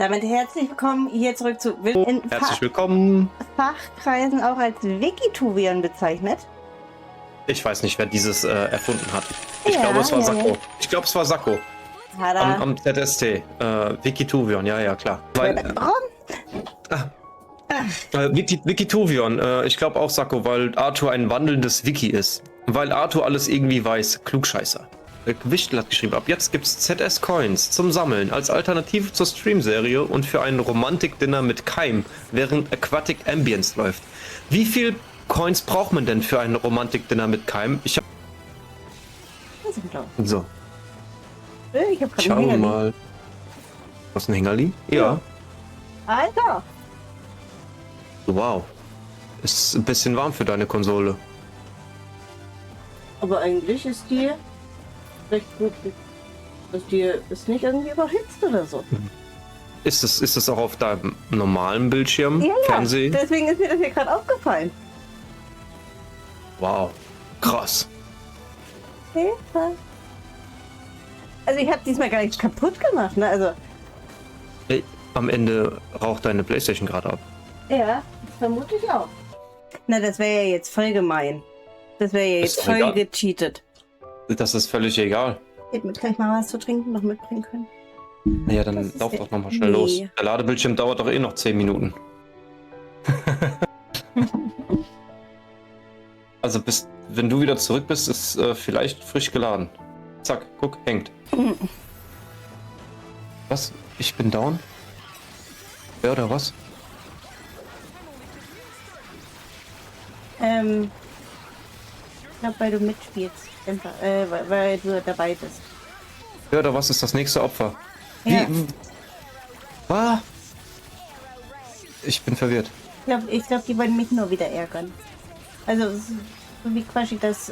Damit herzlich willkommen hier zurück zu Herzlich willkommen. Fachkreisen auch als Wikituvian bezeichnet. Ich weiß nicht, wer dieses erfunden hat. Ich Ja, glaube, es war ja, Sakko. ja. Ich glaube, es war Sakko. Am ZST. Wikituvion, ja, klar. Weil, Wikituvion, ich glaube auch Sakko, weil Arthur ein wandelndes Wiki ist. Weil Arthur alles irgendwie weiß. Klugscheißer. Wichtel hat geschrieben, ab jetzt gibt's ZS-Coins zum Sammeln als Alternative zur Stream-Serie und für ein Romantik-Dinner mit Keim, während Aquatic Ambience läuft. Wie viel Coins braucht man denn für ein Romantik-Dinner mit Keim? Ich hab... So. Ich hab Schau mal. Was, ein Hängerli? Ja. Alter! Wow. Ist ein bisschen warm für deine Konsole. Aber eigentlich ist die recht gut. Die ist nicht irgendwie überhitzt oder so. Ist es auch auf deinem normalen Bildschirm? Ja, Fernsehen? deswegen ist mir das hier gerade aufgefallen. Wow. Krass. Hilfe. Also ich habe diesmal gar nichts kaputt gemacht, ne? Also. Ey, am Ende raucht deine PlayStation gerade ab. Ja, das vermute ich auch. Na, das wäre ja jetzt voll gemein. Das wäre ja jetzt Ist doch voll egal. gecheatet. Das ist völlig egal. Hätten wir gleich mal was zu trinken noch mitbringen können. Naja, dann Das ist lauf ja- doch nochmal schnell los. Nee. Der Ladebildschirm dauert doch eh noch 10 Minuten. Also wenn du wieder zurück bist, ist vielleicht frisch geladen. Zack, guck, hängt. Was? Ich bin down? Wer oder was? Ich glaube, weil du mitspielst. Einfach, weil du dabei bist. Wer oder was ist das nächste Opfer? Ja. Was? Ich bin verwirrt. Ich glaube, die wollen mich nur wieder ärgern. Also, so wie quasi das,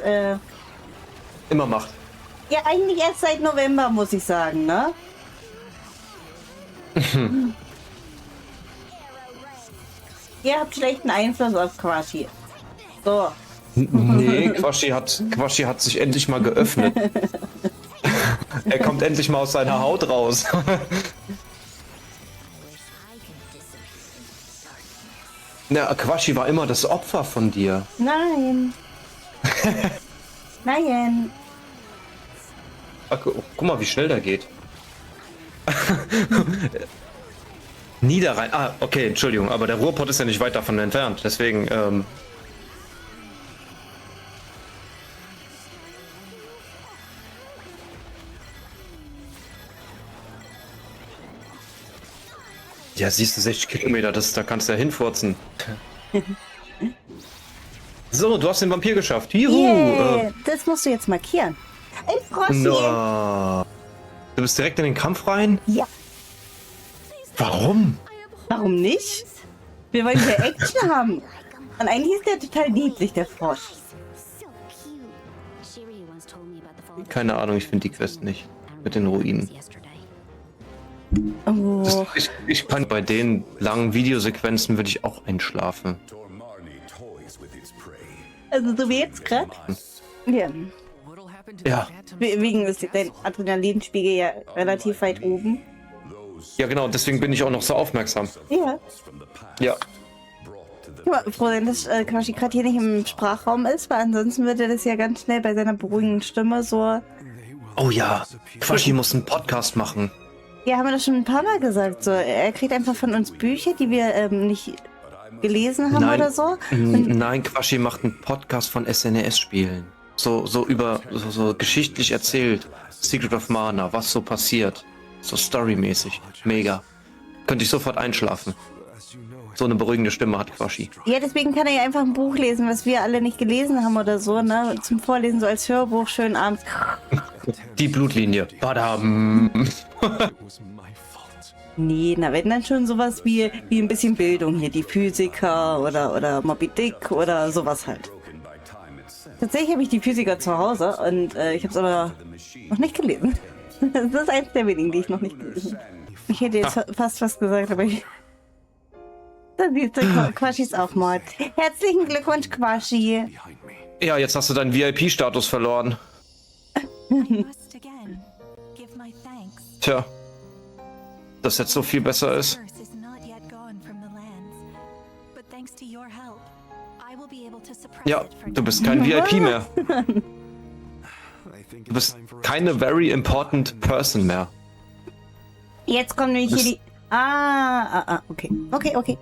Immer macht. ja, eigentlich erst seit November, muss ich sagen, ne? Ihr habt schlechten Einfluss auf Quashi. So. Nee, Quashi hat sich endlich mal geöffnet. Er kommt endlich mal aus seiner Haut raus. Na, Quashi war immer das Opfer von dir. Nein. Nein. Ach, guck mal, wie schnell der geht. Niederrhein. Ah, okay, Entschuldigung, aber der Ruhrpott ist ja nicht weit davon entfernt. Deswegen, ja, siehst du, 60 Kilometer, da kannst du ja hinfurzen. So, du hast den Vampir geschafft. Juhu! Yeah, das musst du jetzt markieren. Ein Froschi. No. Du bist direkt in den Kampf rein? Ja. Warum? Warum nicht? Wir wollen hier Action haben. Und eigentlich ist der total niedlich, der Frosch. Keine Ahnung, ich finde die Quest nicht. Mit den Ruinen. Oh. Ich kann bei den langen Videosequenzen würde ich auch einschlafen. Also so wie jetzt gerade. Ja. Ja. Wegen ist dein Adrenalinspiegel ja relativ weit oben. Ja, genau, deswegen bin ich auch noch so aufmerksam. Ja. Ja. Ich bin mal froh sein, dass Quashi gerade hier nicht im Sprachraum ist, weil ansonsten würde das ja ganz schnell bei seiner beruhigenden Stimme so. Oh ja, Quashi muss einen Podcast machen. Ja, haben wir das schon ein paar Mal gesagt. So, er kriegt einfach von uns Bücher, die wir nicht gelesen haben oder so. Nein, Quashi macht einen Podcast von SNES-Spielen. So geschichtlich erzählt. Secret of Mana, was so passiert. So storymäßig. Mega. Könnte ich sofort einschlafen. So eine beruhigende Stimme hat Quashi. Ja, deswegen kann er ja einfach ein Buch lesen, was wir alle nicht gelesen haben oder so, ne? Zum Vorlesen, so als Hörbuch, schön abends. Die Blutlinie. Badam. Nee, na, wenn dann schon sowas wie ein bisschen Bildung hier, die Physiker oder Moby Dick oder sowas halt. Tatsächlich habe ich die Physiker zu Hause und ich habe es aber noch nicht gelesen. Das ist eins der wenigen, die ich noch nicht gelesen habe. Ich hätte jetzt fast was gesagt, aber ich... Da siehst du, Quashi ist auch Mord. Herzlichen Glückwunsch, Quashi. Ja, jetzt hast du deinen VIP-Status verloren. Tja. das jetzt so viel besser ist. Ja, du bist kein VIP mehr. Du bist keine very important person mehr. Jetzt kommen nämlich hier die... okay. Okay.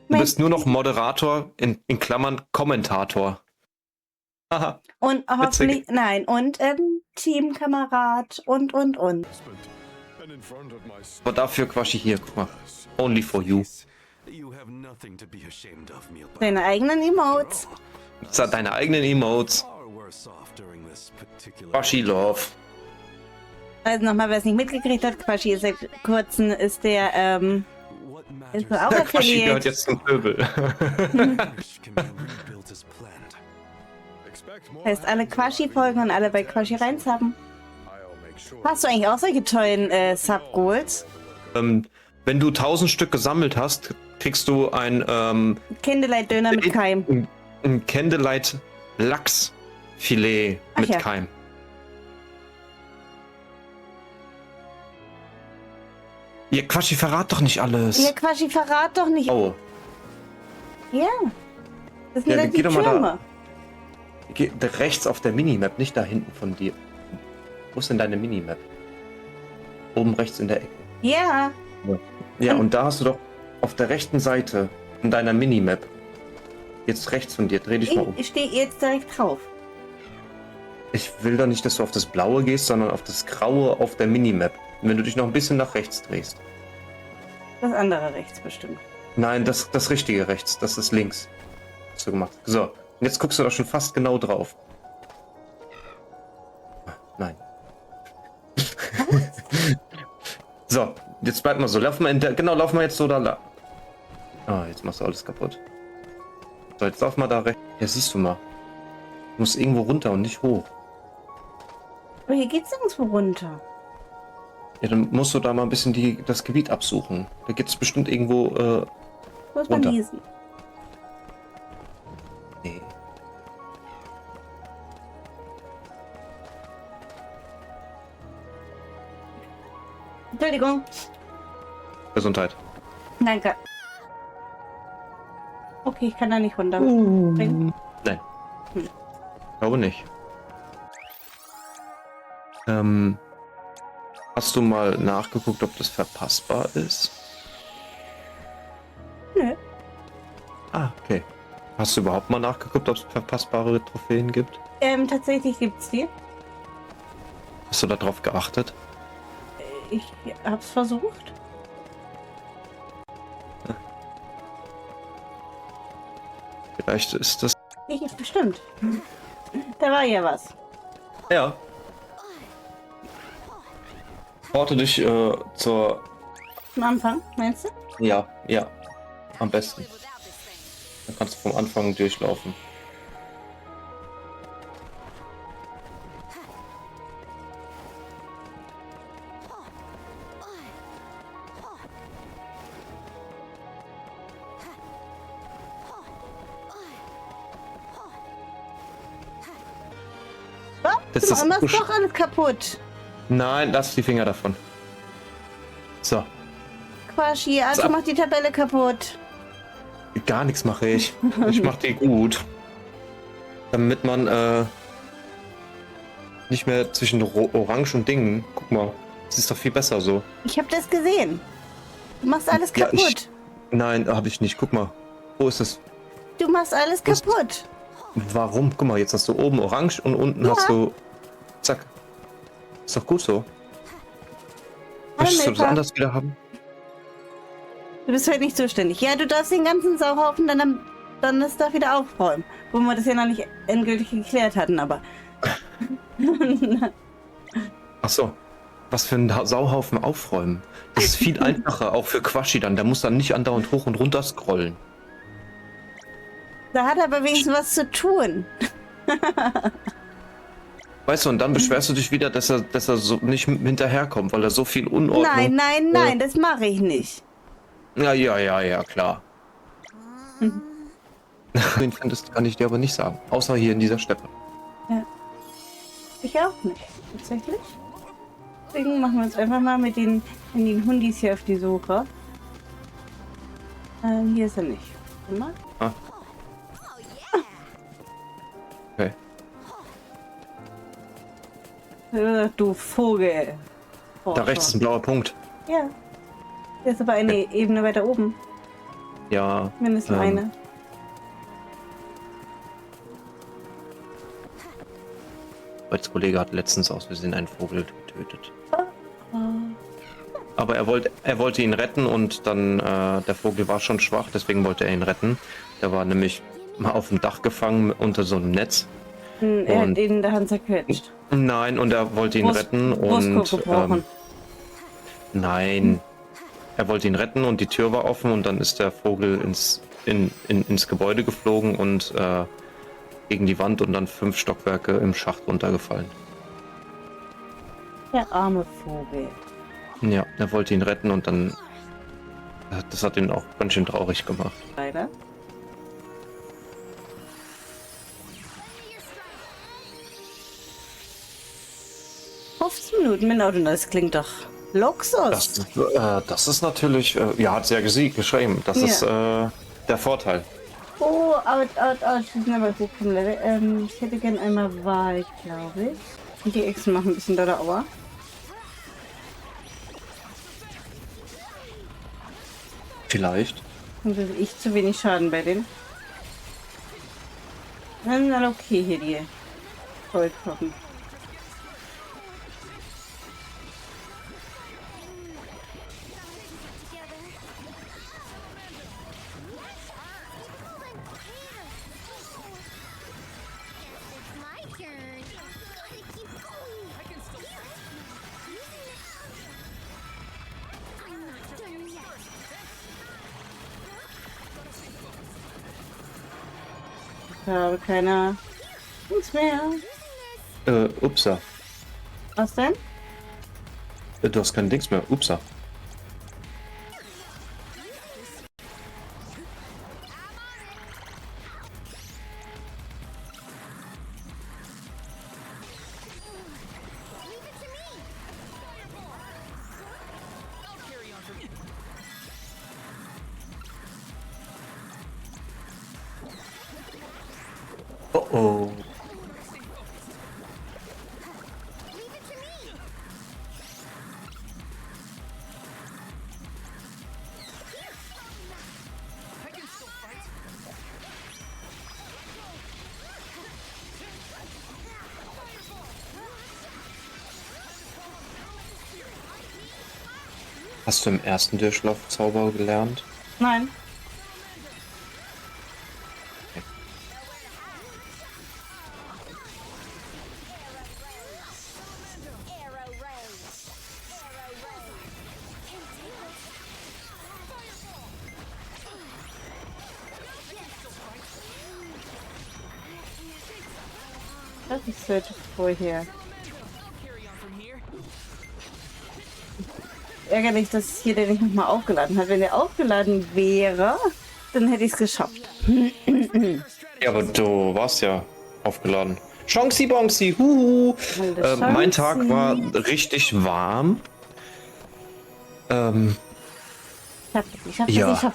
Du bist nur noch Moderator, in Klammern Kommentator. Aha. Und hoffentlich... Nein, und Teamkamerad und. Aber dafür Quaschi hier, guck mal. Only for you. Deine eigenen Emotes. Das hat deine eigenen Emotes. Quaschi Love. Also nochmal, wer es nicht mitgekriegt hat, Quaschi ist seit kurzem, ist der, ist auch Der Quaschi gehört affiliate. jetzt zum Pöbel. Heißt, alle Quaschi-Folgen und alle bei Quaschi Reins haben. Hast du eigentlich auch solche tollen Sub-Goals? Wenn du 1000 Stück gesammelt hast, kriegst du ein Candlelight-Döner mit Keim. ein Candlelight Lachsfilet Ach mit ja. Keim. Ja, Quaschi, verrat doch nicht alles. Ja, Quaschi, verrat doch nicht. Oh, Ja. Das sind Ja, ja, die geh doch mal da. Türme. geh rechts auf der Minimap, nicht da hinten von dir. Wo ist denn deine Minimap? Oben rechts in der Ecke. Ja. Ja, und da hast du doch auf der rechten Seite in deiner Minimap. Jetzt rechts von dir, dreh dich mal um. Ich stehe jetzt direkt drauf. Ich will doch nicht, dass du auf das Blaue gehst, sondern auf das Graue auf der Minimap. Und wenn du dich noch ein bisschen nach rechts drehst. Das andere rechts bestimmt. Nein, das richtige rechts, das ist links. Hast du gemacht. So, und jetzt guckst du da schon fast genau drauf. Nein. So, jetzt bleib mal so. Lauf mal lauf mal jetzt so da lang. Ah, jetzt machst du alles kaputt. So, jetzt lauf mal da rechts. Ja, siehst du mal. Du musst irgendwo runter und nicht hoch. Aber hier geht's nirgendwo runter. Ja, dann musst du da mal ein bisschen das Gebiet absuchen. Da geht's bestimmt irgendwo, Wo ist man runter. lesen? Nee. Entschuldigung. Gesundheit. Danke. Okay, ich kann da nicht runter. Springen. Nein. Hm. Glaube nicht. Hast du mal nachgeguckt, ob das verpassbar ist? Nö. Ah, okay. Hast du überhaupt mal nachgeguckt, ob es verpassbare Trophäen gibt? Tatsächlich gibt's die. Hast du darauf geachtet? Ich hab's versucht. Vielleicht ist das... Bestimmt. Da war ja was. Ja. Porte dich zur... Am Anfang, meinst du? Ja, ja. Am besten. Dann kannst du vom Anfang durchlaufen. Das Du ist machst so doch alles kaputt. Nein, lass die Finger davon. So, Quaschi, Arthur So. macht die Tabelle kaputt. gar nichts mache ich. Ich mache die gut. Damit man nicht mehr zwischen Orange und Dingen. Guck mal, das ist doch viel besser so. Ich hab das gesehen. Du machst alles Ja, kaputt. Nein, habe ich nicht. Guck mal. Wo ist es? Du machst alles Wo ist- kaputt. Warum? Guck mal, jetzt hast du oben Orange und unten Ja. hast du... Zack. Ist doch gut so. Möchtest du das Milka. anders wieder haben? Du bist halt nicht zuständig. Ja, du darfst den ganzen Sauhaufen dann das da wieder aufräumen. Wo wir das ja noch nicht endgültig geklärt hatten, aber. Ach so. Was für ein Sauhaufen aufräumen. Das ist viel einfacher, auch für Quaschi dann. Der muss dann nicht andauernd hoch und runter scrollen. Da hat er aber wenigstens was zu tun. Weißt du, und dann beschwerst du dich wieder, dass er so nicht hinterherkommt, weil er so viel Unordnung... Nein, das mache ich nicht. Ja, klar. Den findest kann ich dir aber nicht sagen. Außer hier in dieser Steppe. Ich auch nicht, tatsächlich. Deswegen machen wir uns einfach mal mit den Hundis hier auf die Suche. Hier ist er nicht. Warte mal. Ah. Okay. Du Vogel. Oh, Da rechts ist ein blauer Punkt. Ja. Der ist aber eine Ebene weiter oben. Ja. Mindestens eine. Als Kollege hat letztens aus Versehen einen Vogel getötet. Oh. Aber er wollte ihn retten und dann, der Vogel war schon schwach, deswegen wollte er ihn retten. Der war nämlich mal auf dem Dach gefangen unter so einem Netz. Er hat ihn in der Hand zerquetscht. Nein, und er wollte ihn retten und nein, er wollte ihn retten und die Tür war offen und dann ist der Vogel ins Gebäude geflogen und gegen die Wand und dann 5 Stockwerke im Schacht runtergefallen. Der arme Vogel. Ja, er wollte ihn retten und dann, das hat ihn auch ganz schön traurig gemacht. Leider. 15 Minuten mit Auto, das klingt doch Luxus. Das ist natürlich, ja, hat sie ja geschrieben. Das ist der Vorteil. Oh, aber die sind aber gut vom Level. Ich hätte gern einmal Wahl, glaube ich. Und die Echsen machen ein bisschen Dauer. Vielleicht. Und ich zu wenig Schaden bei denen. Dann okay hier die Goldknochen. Ich habe keine nichts mehr. Upsa. Was denn? Du hast kein Dings mehr. Upsa. Oh oh. Hast du im ersten Durchlaufzauber gelernt? Nein. Das ist so vorher. Ärgerlich, dass hier der nicht nochmal aufgeladen hat. Wenn der aufgeladen wäre, dann hätte ich es geschafft. Ja, aber du warst ja aufgeladen. Chonksi Bonksi, huhu. Mein Tag war richtig warm. Ich schaffte.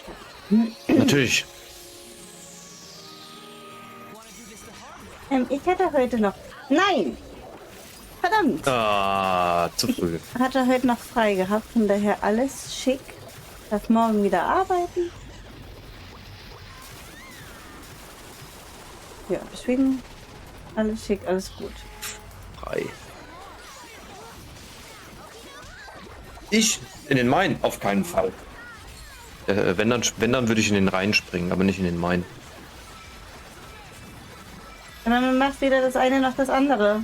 Natürlich. Ich hatte heute noch... Nein! Verdammt! Zu früh. Ich hatte heute noch frei gehabt, von daher alles schick. Darf morgen wieder arbeiten. Ja, deswegen alles schick, alles gut. Frei. Ich in den Main? Auf keinen Fall. Wenn dann würde ich in den Rhein springen, aber nicht in den Main. Und dann macht weder das eine noch das andere.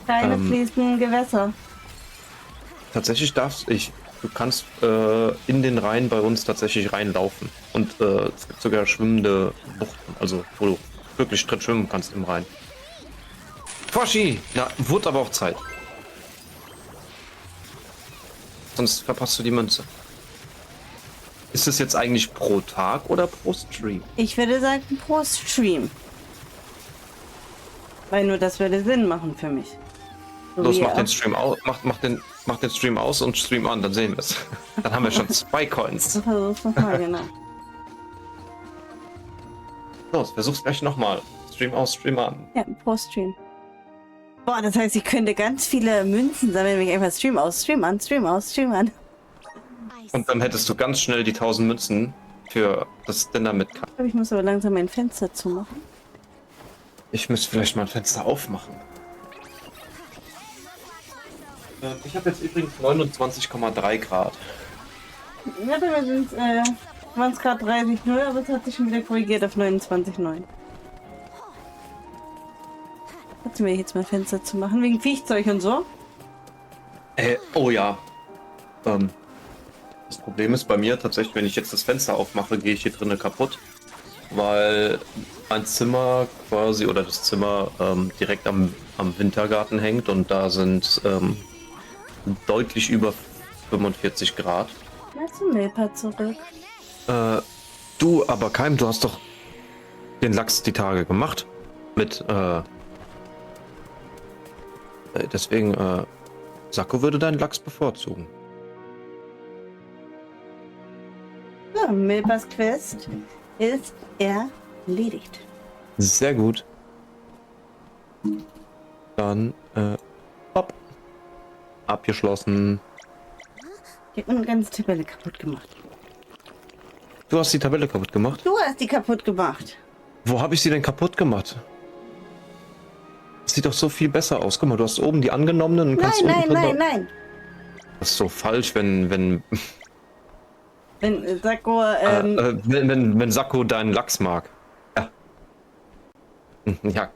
Keine fließenden Gewässer. Tatsächlich du kannst in den Rhein bei uns tatsächlich reinlaufen. Und es gibt sogar schwimmende Buchten, also wo du wirklich drin schwimmen kannst im Rhein. Quaschi! Na, wurde aber auch Zeit. Sonst verpasst du die Münze. Ist es jetzt eigentlich pro Tag oder pro Stream? Ich würde sagen pro Stream. Weil nur das würde Sinn machen für mich. So Los, wie mach er. den Stream aus, mach den Stream aus und Stream an, dann sehen wir es. Dann haben wir schon 2 Coins. So versuch's nochmal, genau. Los, versuch's gleich nochmal. Stream aus, Stream an. Ja, pro Stream. Boah, das heißt, ich könnte ganz viele Münzen sammeln, wenn ich einfach Stream aus, Stream an, Stream aus, Stream an. Und dann hättest du ganz schnell die 1000 Münzen für das Dinner mit. Ich glaube, ich muss aber langsam mein Fenster zumachen. Ich müsste vielleicht mal ein Fenster aufmachen. Ich habe jetzt übrigens 29,3 Grad. Ja, bei mir waren es gerade 30,0, aber es hat sich schon wieder korrigiert auf 29,9. Trotzdem will ich jetzt mal Fenster zu machen, wegen Viechzeug und so. Oh ja. Das Problem ist bei mir tatsächlich, wenn ich jetzt das Fenster aufmache, gehe ich hier drinnen kaputt. Weil ein Zimmer quasi oder das Zimmer direkt am Wintergarten hängt und da sind deutlich über 45 Grad. Mal zum Milpa zurück. Du, aber Keim, du hast doch den Lachs die Tage gemacht. Mit, deswegen, Sakko würde deinen Lachs bevorzugen. So, Milpas Quest ist erledigt. Sehr gut. Dann, hopp. Abgeschlossen. Ich habe eine ganze Tabelle kaputt gemacht. Du hast die Tabelle kaputt gemacht? Du hast die kaputt gemacht. Wo habe ich sie denn kaputt gemacht? Das sieht doch so viel besser aus. Guck mal, du hast oben die angenommenen und kannst Nein, unten nein, drunter- nein, nein. Das ist so falsch, wenn Sakko, wenn Sakko deinen Lachs mag. Ja. Ja.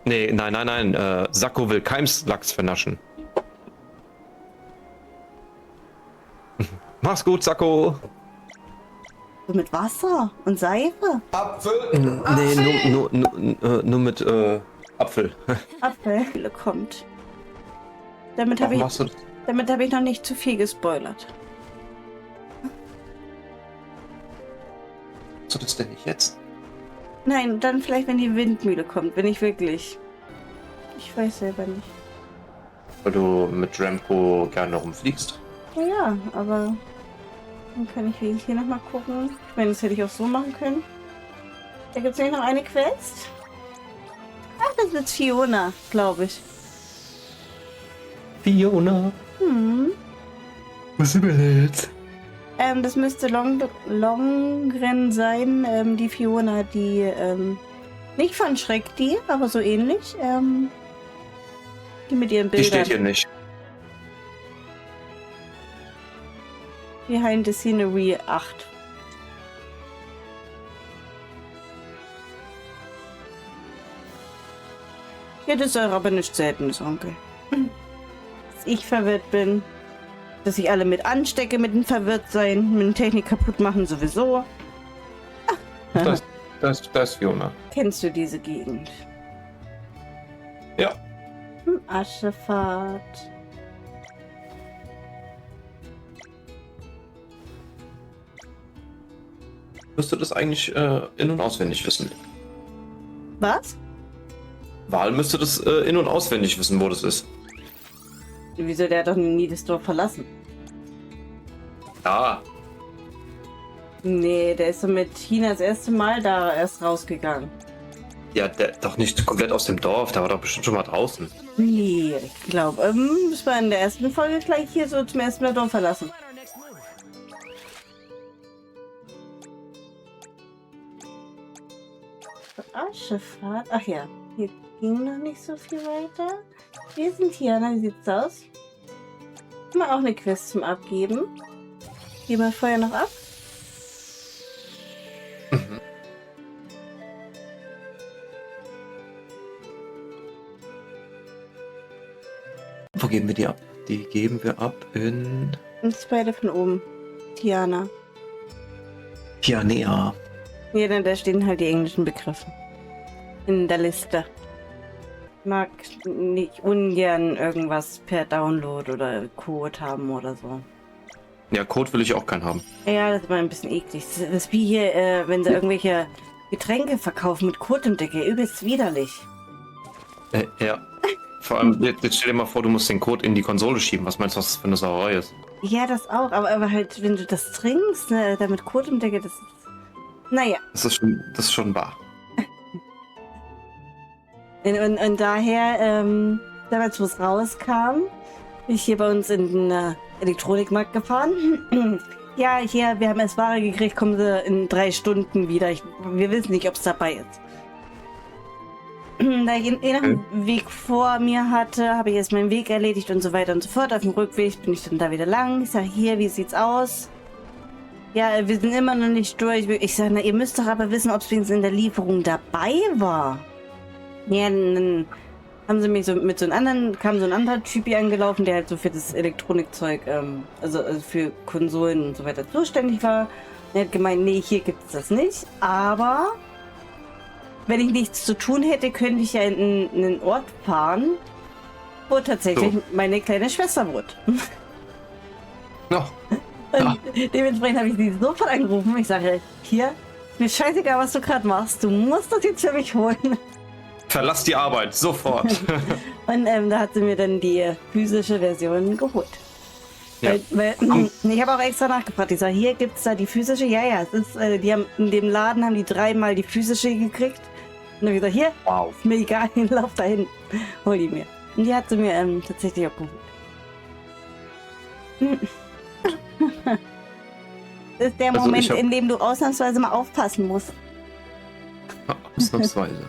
Nee, nein. Sakko will Keims Lachs vernaschen. Mach's gut, Sakko. so mit Wasser und Seife. Nee, nur mit Apfel. Apfel kommt. Damit Warum habe machst du das? ich noch nicht zu viel gespoilert. Machst du das denn nicht jetzt? Nein, dann vielleicht, wenn die Windmühle kommt, wenn ich wirklich... Ich weiß selber nicht. Weil du mit Ramco gerne rumfliegst. Ja, aber dann kann ich wirklich hier nochmal gucken. Ich meine, das hätte ich auch so machen können. Da gibt es ja noch eine Quest. Ach, das ist Fiona, glaube ich. Fiona. Was sind wir denn jetzt? Das müsste Longren sein. Die Fiona, die nicht von Schreck, die, aber so ähnlich. Die mit ihren Die Bildern. steht hier nicht. Behind the Scenery 8. Ja, das ist aber nichts Seltenes, Onkel. Dass ich verwirrt bin. Dass ich alle mit anstecke mit dem Verwirrtsein, mit der Technik kaputt machen sowieso. Das ist Fiona. Kennst du diese Gegend? Ja. Aschefahrt. Müsste das eigentlich in- und auswendig wissen. Was? Wahl müsste das in- und auswendig wissen, wo das ist. Wieso, der hat doch nie das Dorf verlassen? Ja. Nee, der ist doch mit China das erste Mal da erst rausgegangen. Ja, der doch nicht komplett aus dem Dorf, der war doch bestimmt schon mal draußen. Nee, ich glaube, das war in der ersten Folge gleich hier so zum ersten Mal Dorf verlassen. Aschefahrt. Ach ja, hier ging noch nicht so viel weiter. Wir sind hier, na, wie sieht's aus? Mal auch eine Quest zum Abgeben. Gehen wir vorher noch ab. Wo geben wir die ab? Die geben wir ab in Und beide von oben. Tiana. Pianea. Ja, denn da stehen halt die englischen Begriffe. In der Liste. Mag nicht ungern irgendwas per Download oder Code haben oder so. Ja, Code will ich auch keinen haben. Ja, das ist mal ein bisschen eklig. Das ist wie hier, wenn sie irgendwelche Getränke verkaufen mit Code im Deckel. Übelst widerlich. Ja. Vor allem, jetzt stell dir mal vor, du musst den Code in die Konsole schieben. Was meinst du, was das für eine Sauerei ist? Ja, das auch, aber halt, wenn du das trinkst, ne, damit Kot im Deckel, das ist. Naja. Das ist schon wahr. Und daher, damals, wo es rauskam, bin ich hier bei uns in den Elektronikmarkt gefahren. Ja, hier, wir haben erst Ware gekriegt, kommen sie in 3 Stunden wieder. Wir wissen nicht, ob es dabei ist. Da ich einen Weg vor mir hatte, habe ich erst meinen Weg erledigt und so weiter und so fort. Auf dem Rückweg bin ich dann da wieder lang. Ich sage, hier, wie sieht's aus? Ja, wir sind immer noch nicht durch. Ich sage, na, ihr müsst doch aber wissen, ob es wenigstens in der Lieferung dabei war. Ja, dann haben sie mich so mit so einem anderen, kam so ein anderer Typ hier angelaufen, der halt so für das Elektronikzeug, also für Konsolen und so weiter zuständig war. Er hat gemeint, nee, hier gibt es das nicht. Aber wenn ich nichts zu tun hätte, könnte ich ja in einen Ort fahren, wo tatsächlich meine kleine Schwester wohnt. Ja. Und dementsprechend habe ich sie sofort angerufen. Ich sage, hier, mir scheißegal, was du gerade machst. Du musst das jetzt für mich holen. Verlass die Arbeit, sofort. Und da hat sie mir dann die physische Version geholt. Ja. Weil, ich habe auch extra nachgefragt. Ich sage, hier gibt es da die physische? Ja, es ist, die haben in dem Laden haben die 3-mal die physische gekriegt. Und dann habe ich gesagt, hier, Wow. ist mir egal, lauf dahin, hol die mir. Und die hat sie mir tatsächlich auch geholt. Das ist der Also Moment, ich hab- in dem du ausnahmsweise mal aufpassen musst. Ausnahmsweise.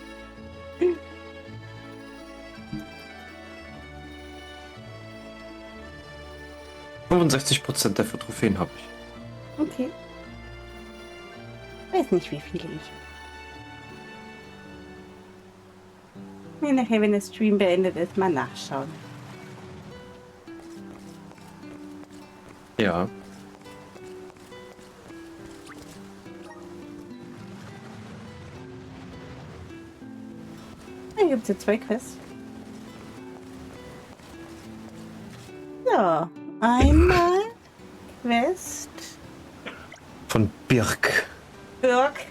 %65 der Trophäen habe ich. Okay. Weiß nicht, wie viele ich. Mir nachher, wenn der Stream beendet ist, mal nachschauen. Ja. Hier gibt es ja 2 Quests. So, einmal Quest Von Birk. Birk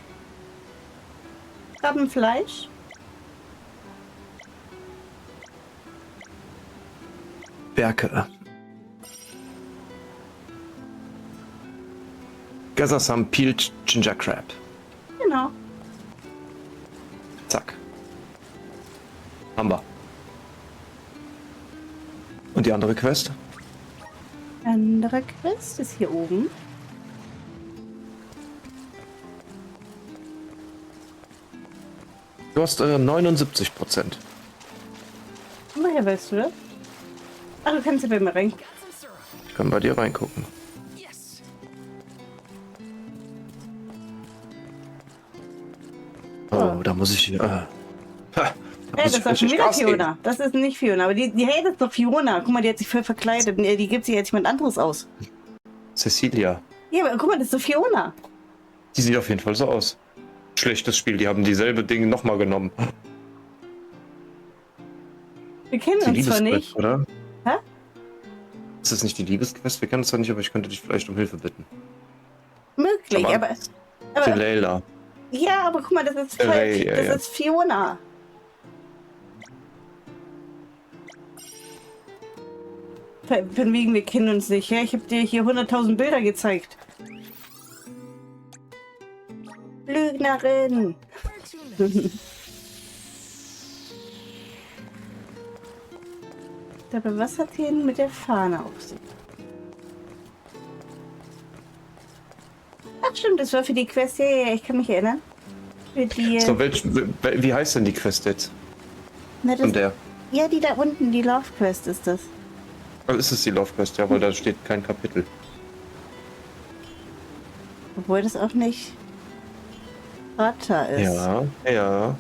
Krabbenfleisch. Berke. Gather some peeled ginger crab. Genau. Zack. Haben wir. Und die andere Quest? Andere Quest ist hier oben. Du hast 79%. Woher weißt du das? Ach, du kannst ja bei mir rein. Ich kann bei dir reingucken. Oh, da muss ich. Da Ja, das ist doch schon wieder Fiona. Das ist nicht Fiona, aber die hey, das ist doch Fiona. Guck mal, die hat sich voll verkleidet. Die gibt sich jetzt jemand anderes aus. Cecilia. Ja, aber guck mal, das ist doch Fiona. Die sieht auf jeden Fall so aus. Schlechtes Spiel, die haben dieselbe Dinge nochmal genommen. Wir kennen Die uns zwar Liebesquest, nicht. oder? Hä? Ist das nicht die Liebesquest? Wir kennen uns zwar nicht, aber ich könnte dich vielleicht um Hilfe bitten. Möglich, aber Die Leila. ja, aber guck mal, das ist voll, Ja, das ja. ist Fiona. Von wegen, wir kennen uns nicht. Ja, ich habe dir hier 100.000 Bilder gezeigt. Lügnerin. Aber was hat hier mit der Fahne auf sich? Ach stimmt, das war für die Quest. Ja, ich kann mich erinnern. Für die... So, wie heißt denn die Quest jetzt? Na, das, Und der? ja, die da unten, die Love Quest ist das. Oh, ist es die Love Quest? Ja, weil da steht kein Kapitel. Obwohl das auch nicht Vater ist. Ja.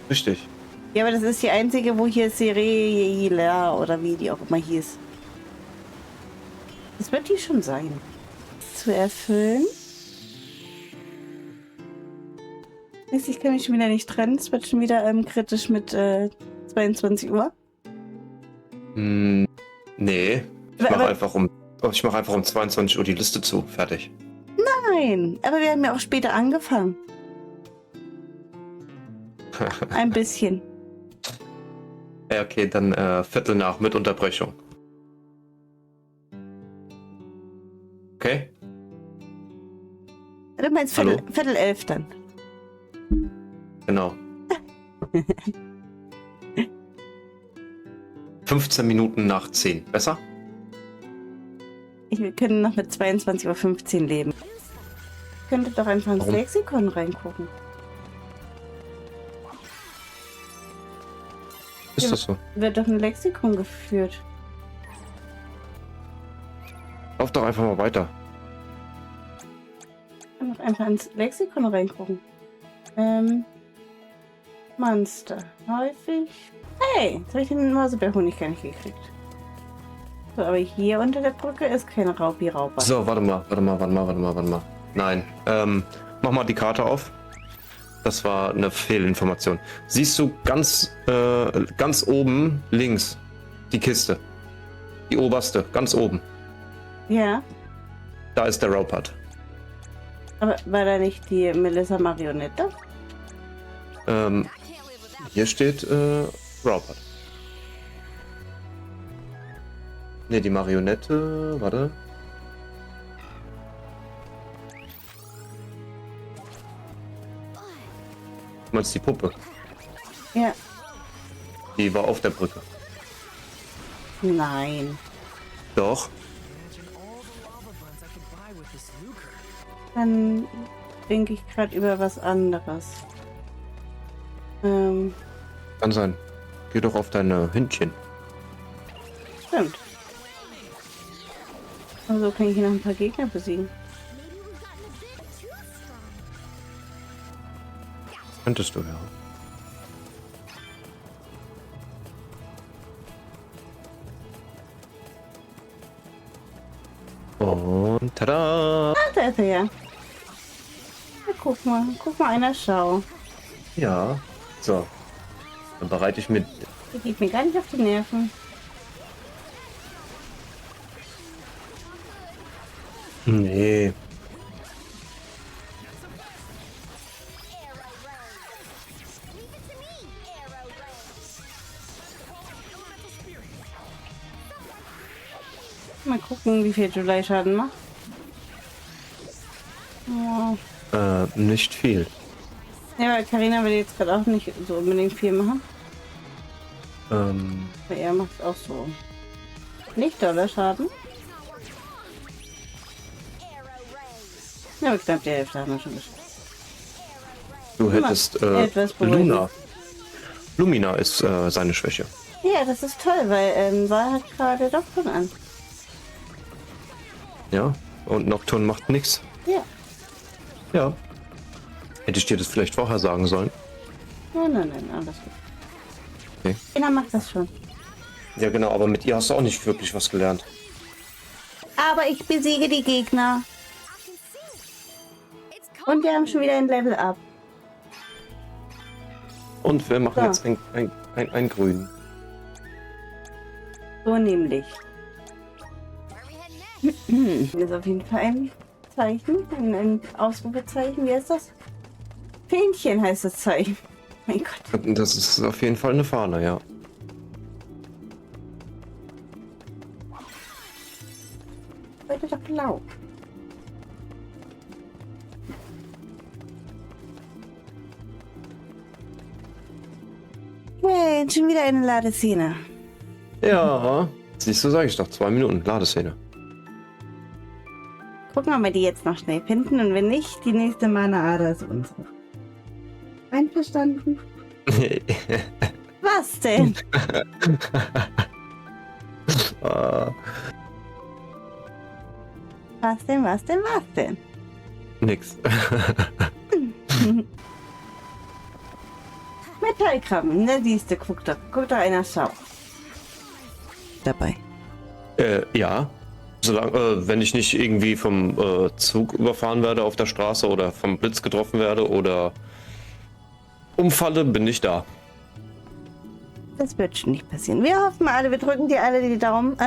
Richtig. Ja, aber das ist die einzige, wo hier Serela oder wie die auch immer hieß. Das wird die schon sein. Zu erfüllen. Ich kann mich schon wieder nicht trennen. Es wird schon wieder kritisch mit 22 Uhr. Nee. Ich mache einfach um 22 Uhr die Liste zu. Fertig. Nein, aber wir haben ja auch später angefangen. Ein bisschen. Ja, okay, dann Viertel nach mit Unterbrechung. Okay? Du meinst Hallo? Viertel 11 dann. Genau. 15 Minuten nach 10. Besser? Wir können noch mit 22:15 Uhr leben. Könntet doch einfach ins Warum? Lexikon reingucken. Ist das so? Wird doch ein Lexikon geführt. Lauf doch einfach mal weiter. Kann doch einfach ins Lexikon reingucken. Monster. Häufig. Hey, jetzt habe ich den Mausebärhonig gar nicht gekriegt. So, aber hier unter der Brücke ist kein Raupi-Rauper. So, warte mal. Nein. Mach mal die Karte auf. Das war eine Fehlinformation. Siehst du ganz oben links die Kiste? Die oberste, ganz oben. Ja, Da ist der Raupert. aber war da nicht die Melissa Marionette? Hier steht Raupert. Ne, die Marionette, warte. Du meinst die Puppe? Ja. Die war auf der Brücke. Nein. Doch. Dann denke ich gerade über was anderes. Kann sein. Geh doch auf deine Hündchen. Stimmt. Also kann ich hier noch ein paar Gegner besiegen. Könntest du, ja. Und tada! Ah, da ist er ja. Ja, guck mal einer Schau. Ja. So. Dann bereite ich mir. Der geht mir gar nicht auf die Nerven. Nee. Mal gucken, wie viel July Schaden macht. Oh. Nicht viel. Ja, weil Carina will jetzt gerade auch nicht so unbedingt viel machen. Ähm, Aber er macht auch so. Nicht doller Schaden. Ja, aber knapp die Hälfte haben wir schon geschafft. du hättest etwas beruhigend. Luna. Lumina ist seine Schwäche. Ja, das ist toll, weil Wahl hat gerade Doktor an. Ja. Und Nocturne macht nichts. Ja. Ja. Hätte ich dir das vielleicht vorher sagen sollen? Nein, alles gut. Okay. Carina macht das schon. Ja, genau, aber mit ihr hast du auch nicht wirklich was gelernt. Aber ich besiege die Gegner. Und wir haben schon wieder ein Level up. Und wir machen Ja. jetzt ein Grün. So nämlich. Das ist auf jeden Fall ein Zeichen. Ein Ausrufezeichen. Wie heißt das? Fähnchen heißt das Zeichen. Mein Gott. Das ist auf jeden Fall eine Fahne, ja. Heute doch blau. Hey, schon wieder eine Ladeszene. Ja. Siehst du, sag ich doch. 2 Minuten Ladeszene. Gucken, ob wir die jetzt noch schnell finden und wenn nicht, die nächste Mana-Ader ist unsere. Einverstanden? Was denn? Ah, Was denn? nix. Metallkrabben, ne, siehst du, guck doch einer Schau. Dabei. Ja. Solange, wenn ich nicht irgendwie vom Zug überfahren werde auf der Straße oder vom Blitz getroffen werde oder umfalle, bin ich da. Das wird schon nicht passieren. Wir hoffen alle, wir drücken dir alle die Daumen.